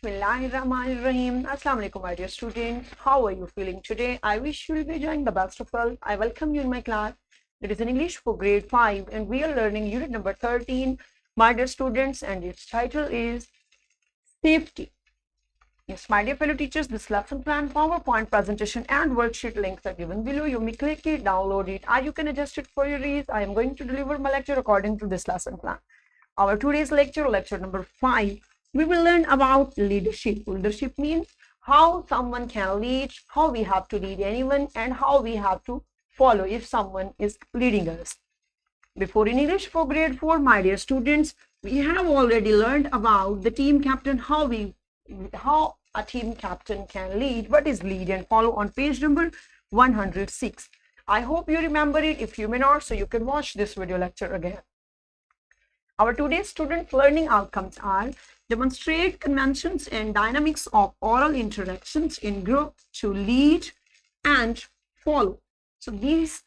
Bismillahirrahmanirrahim. Assalamu alaikum, my dear students. How are you feeling today? I wish you will be enjoying the best of all. I welcome you in my class. It is in English for grade 5 and we are learning unit number 13, my dear students, and its title is Safety. Yes, my dear fellow teachers, this lesson plan, PowerPoint presentation and worksheet links are given below. You may click it, download it, or you can adjust it for your ease. I am going to deliver my lecture according to this lesson plan. Our today's lecture, lecture number 5, we will learn about leadership. Leadership means how someone can lead, how we have to lead anyone, and how we have to follow if someone is leading us. Before in English for grade 4, my dear students, we have already learned about the team captain, how a team captain can lead, what is lead and follow on page number 106. I hope you remember it. If you may not, so you can watch this video lecture again. Our today's student learning outcomes are demonstrate conventions and dynamics of oral interactions in group to lead and follow. So these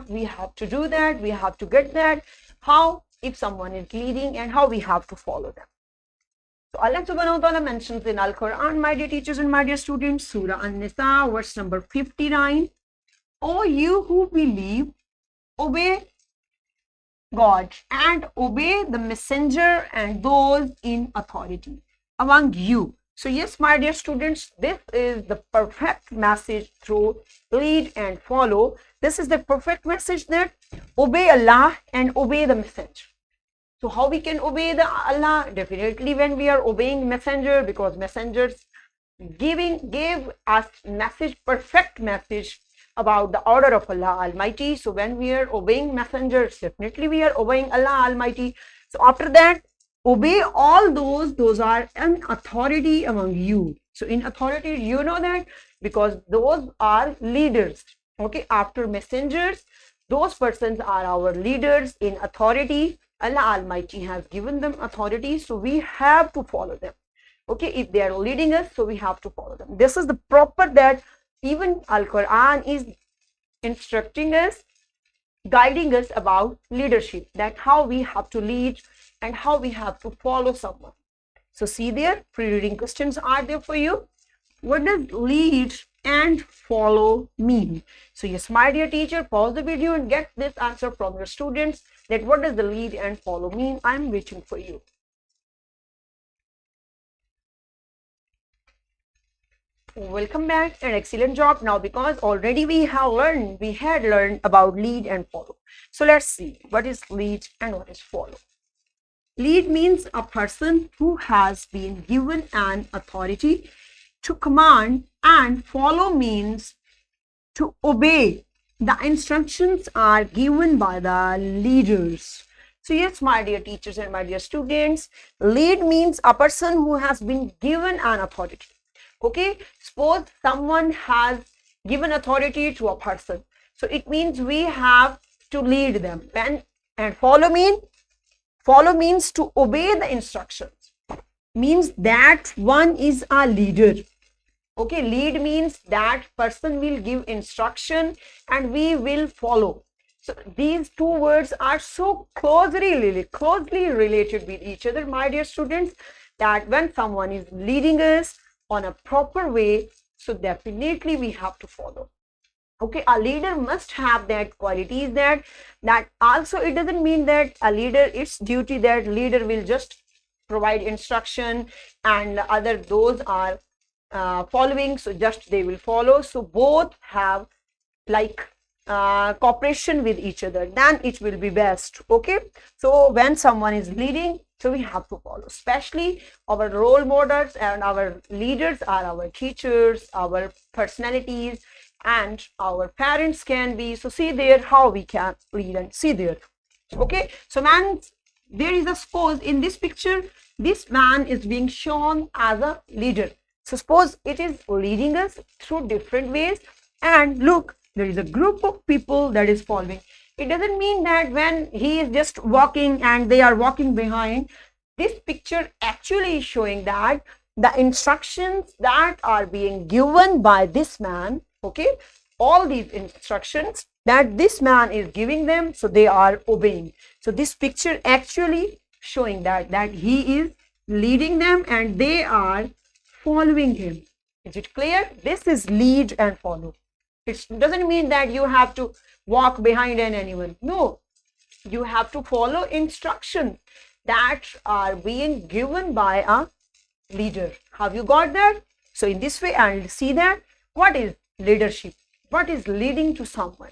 we have to do that, we have to get that, how if someone is leading and how we have to follow them. So Allah subhanahu wa ta'ala mentions in Al-Quran, my dear teachers and my dear students, Surah An-Nisa, verse number 59, O you who believe, obey God and obey the messenger and those in authority among you. So yes, my dear students, this is the perfect message through lead and follow. This is the perfect message that obey Allah and obey the messenger. So how we can obey the Allah? Definitely when we are obeying messenger, because messengers gave us message, perfect message about the order of Allah Almighty. So when we are obeying messengers, definitely we are obeying Allah Almighty. So after that, obey all those are an authority among you. So in authority, you know that because those are leaders. Okay, after messengers, those persons are our leaders in authority. Allah Almighty has given them authority, so we have to follow them. Okay, if they are leading us, so we have to follow them. This is the proper that even Al-Quran is instructing us, guiding us about leadership, that how we have to lead and how we have to follow someone. So see there, pre-reading questions are there for you. What does lead and follow mean? So yes, my dear teacher, pause the video and get this answer from your students, that what does the lead and follow mean? I'm waiting for you. Welcome back, an excellent job. Now because already we had learned about lead and follow. So let's see what is lead and what is follow. Lead means a person who has been given an authority to command, and follow means to obey. The instructions are given by the leaders. So yes, my dear teachers and my dear students, lead means a person who has been given an authority. Okay, suppose someone has given authority to a person, so it means we have to lead them. And follow means to obey the instructions, means that one is a leader. Okay, lead means that person will give instruction and we will follow. So these two words are so closely related with each other, my dear students, that when someone is leading us on a proper way, so definitely we have to follow. Okay, a leader must have that qualities, that also it doesn't mean that a leader, it's duty that leader will just provide instruction and other those are following, so just they will follow. So both have like cooperation with each other, then it will be best. Okay, so when someone is leading, so we have to follow. Especially our role models and our leaders are our teachers, our personalities, and our parents can be. So see there how we can lead, and see there. Okay, so man, there is a suppose in this picture, this man is being shown as a leader. So suppose it is leading us through different ways, and look, there is a group of people that is following. It doesn't mean that when he is just walking and they are walking behind. This picture actually is showing that the instructions that are being given by this man, okay, all these instructions that this man is giving them, so they are obeying. So this picture actually showing that he is leading them and they are following him. Is it clear? This is lead and follow. It doesn't mean that you have to walk behind anyone. No, you have to follow instructions that are being given by a leader. Have you got that? So in this way, I'll see that what is leadership? What is leading to someone?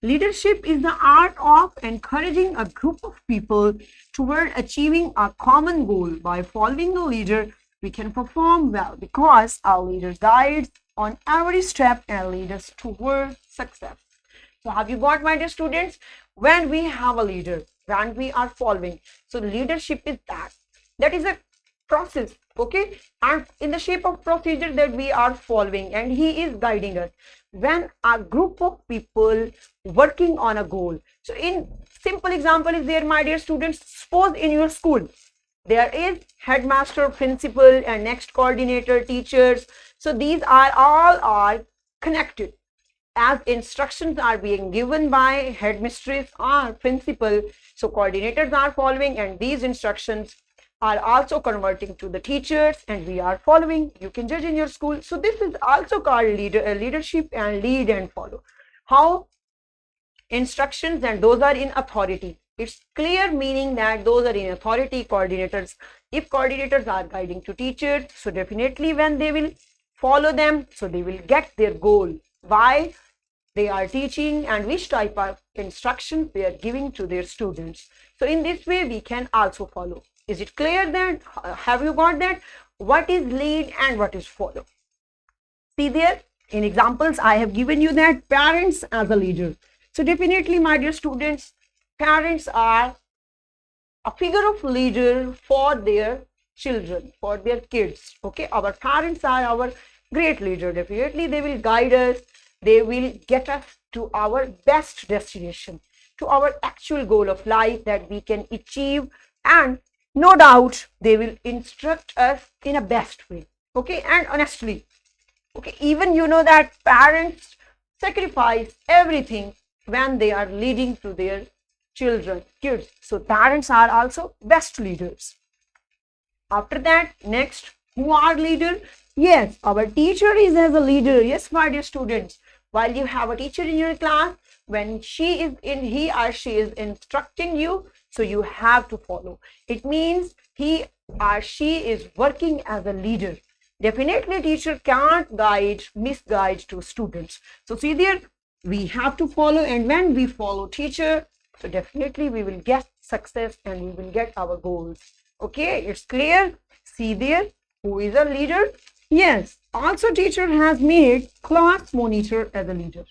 Leadership is the art of encouraging a group of people toward achieving a common goal. By following the leader, we can perform well because our leader guides on every step and leads us toward success. So have you got, my dear students? When we have a leader, when we are following, so leadership is that. That is a process, okay, and in the shape of procedure that we are following, and he is guiding us. When a group of people working on a goal, so in simple example is there, my dear students, suppose in your school there is headmaster, principal, and next coordinator, teachers. So these are all are connected as instructions are being given by headmistress or principal. So coordinators are following and these instructions are also converting to the teachers and we are following. You can judge in your school. So this is also called leadership and lead and follow. How instructions, and those are in authority. It's clear meaning that those are in authority. Coordinators, if coordinators are guiding to teachers, so definitely when they will follow them, so they will get their goal. Why? They are teaching and which type of instructions they are giving to their students. So in this way we can also follow. Is it clear that? Have you got that? What is lead and what is follow? See there in examples I have given you that parents as a leader. So definitely, my dear students, parents are a figure of leader for their children, for their kids. Okay, our parents are our great leader. Definitely they will guide us. They will get us to our best destination, to our actual goal of life that we can achieve, and no doubt they will instruct us in a best way. Okay, and honestly, okay, even you know that parents sacrifice everything when they are leading to their children, kids. So parents are also best leaders. After that, next, who are leader? Yes, our teacher is as a leader. Yes, my dear students, while you have a teacher in your class, when he or she is instructing you, so you have to follow. It means he or she is working as a leader. Definitely teacher can't misguide to students. So see there, we have to follow, and when we follow teacher, so definitely we will get success and we will get our goals. Okay, it's clear. See there, who is a leader? Yes, also teacher has made class monitor as a leader.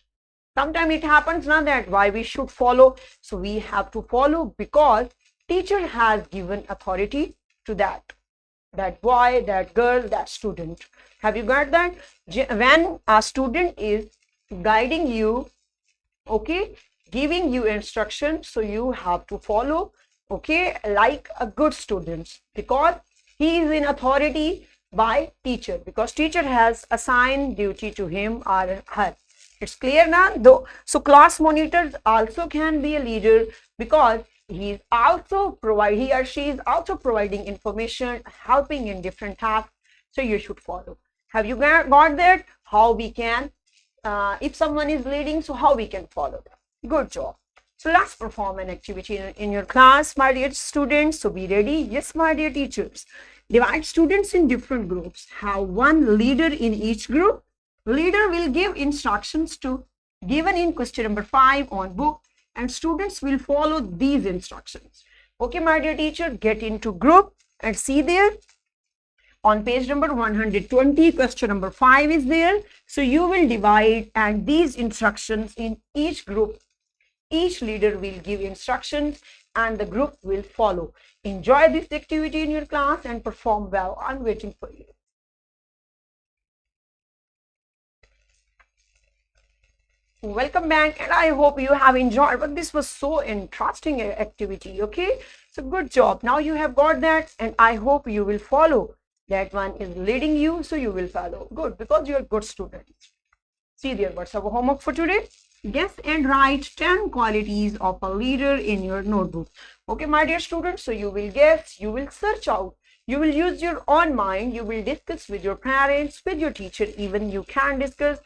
Sometimes it happens now that why we should follow. So we have to follow because teacher has given authority to that boy, that girl, that student. Have you got that? When a student is guiding you, okay, giving you instructions, so you have to follow, okay, like a good student, because he is in authority by teacher, because teacher has assigned duty to him or her. It's clear now? Though, so class monitors also can be a leader because he or she is also providing information, helping in different tasks. So you should follow. Have you got that? How we can, if someone is leading, so how we can follow them. Good job. So let's perform an activity in your class, my dear students. So be ready. Yes, my dear teachers. Divide students in different groups. Have one leader in each group. Leader will give instructions given in question number 5 on book, and students will follow these instructions. Okay, my dear teacher, get into group and see there on page number 120, question number 5 is there. So you will divide and these instructions in each group. Each leader will give instructions and the group will follow. Enjoy this activity in your class and perform well. I'm waiting for you. Welcome back, and I hope you have enjoyed, but this was so interesting activity. Okay, so good job. Now you have got that, and I hope you will follow. That one is leading you, so you will follow. Good, because you are good students. See there, what's our homework for today? Guess and write 10 qualities of a leader in your notebook. Okay, my dear students, so you will guess, you will search out You will use your own mind. You will discuss with your parents, with your teacher, even you can discuss.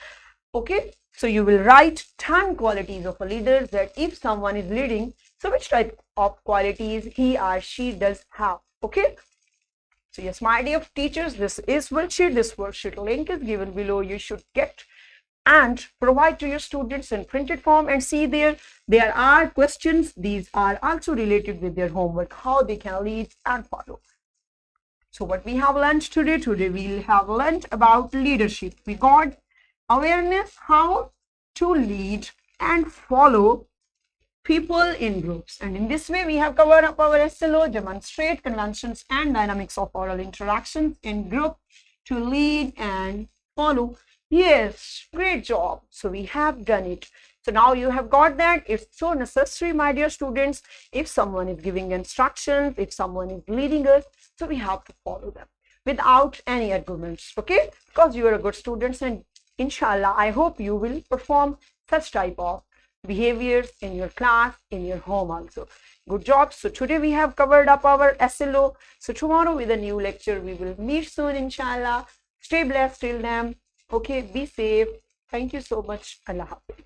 Okay, so you will write 10 qualities of a leader, that if someone is leading, so which type of qualities he or she does have. Okay, so yes, my dear teachers, this is worksheet. This worksheet link is given below. You should get and provide to your students in printed form, and see there are questions. These are also related with their homework, how they can lead and follow. So what we have learned today we have learned about leadership. We got awareness how to lead and follow people in groups, and in this way we have covered up our SLO, demonstrate conventions and dynamics of oral interactions in group to lead and follow. Yes, great job. So we have done it. So now you have got that. It's so necessary, my dear students, if someone is giving instructions, if someone is leading us, so we have to follow them without any arguments. Okay, because you are a good students, and inshallah I hope you will perform such type of behaviors in your class, in your home also. Good job. So today we have covered up our SLO. So tomorrow with a new lecture we will meet soon, inshallah. Stay blessed till then. Okay, be safe. Thank you so much. Allah Hafiz.